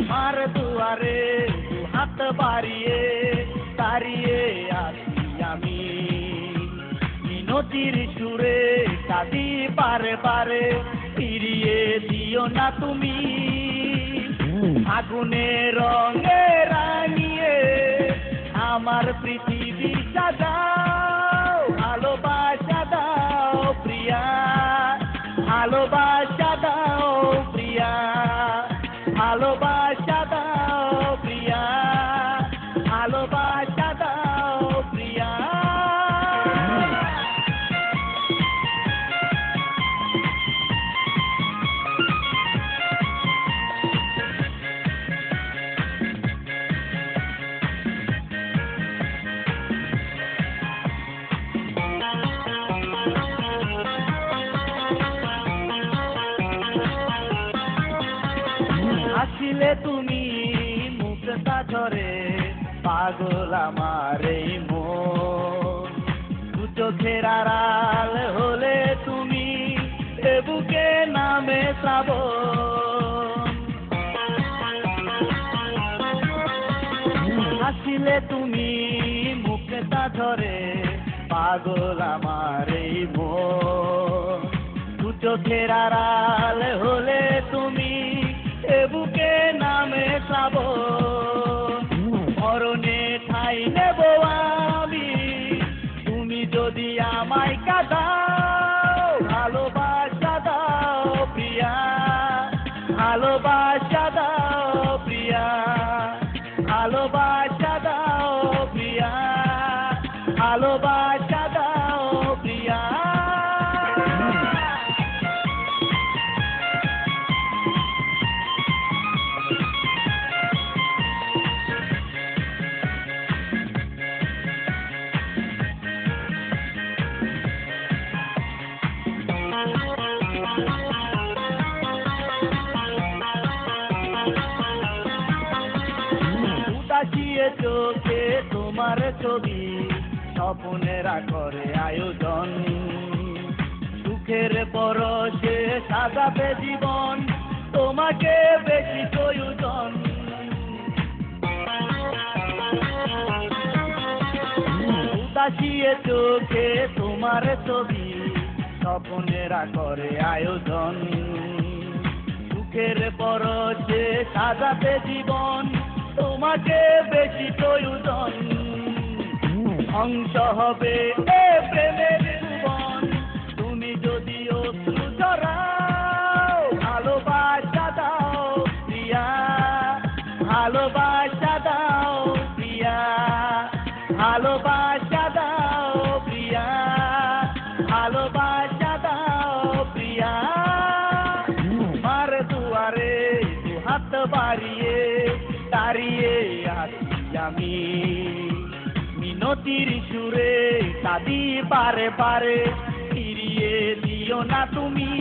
মার দুয়ারে হাত বাড়িয়ে দাঁড়িয়ে আছি আমি, মিনতির সুরে কাঁদি বারে বারে, ফিরিয়ে দিও না তুমি। আগুনের রঙে রাঙিয়ে আমার পৃথিবী সাজাও, ভালোবাসা দাও প্রিয়া, ভালোবাসা দাও প্রিয়া, ভালোবাসা দাও প্রিয়া, ভালোবাসা দাও প্রিয়া। আসিলে তুমি মুক্তা ঝরে, পাগল আমার এই মন, দু চোখের আড়াল হলে তুমি, এ বুকে নামে শ্রাবণ। আসিলে তুমি মুক্তা ঝরে, পাগল আমার এই মন, দু চোখের আড়াল হলে তুমি, এ বুকে নামে শ্রাবণ। মরণে ঠাই নেব আমি, তুমি যদি আমায় কাঁদাও, ভালোবাসা দাও প্রিয়া, ভালোবাসা দাও প্রিয়া, ভালোবাসা দাও প্রিয়া, ভালোবাসা দাও প্রিয়া। উদাসিয়ে চোখে তোমার ছবি, স্বপ্নেরা করে আয়োজন, সুখের পরশে সাজাবে জীবন, তোমাকে বেশি প্রয়োজন। উদাসিয়ে চোখে তোমার ছবি, স্বপ্নেরা করে আয়োজন, সুখের পরশে সাজাতে জীবন, তোমাকে বেশি প্রয়োজন। ধ্বংস হবে এ প্রেমের জীবন, তুমি যদি অশ্রু ঝরাও, ভালোবাসা দাও প্রিয়া, ভালোবাসা দাও প্রিয়া, ভালোবাসা দাও প্রিয়া, ভালোবাসা দাও প্রিয়া। মার দুয়ারে দু হাত বাড়িয়ে দাঁড়িয়ে আছি আমি, মিনতির সুরে কাঁদি বারে বারে, ফিরিয়ে দিও না তুমি।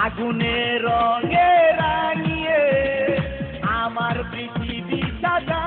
আগুনের রঙে রাঙিয়ে আমার পৃথিবী সাজা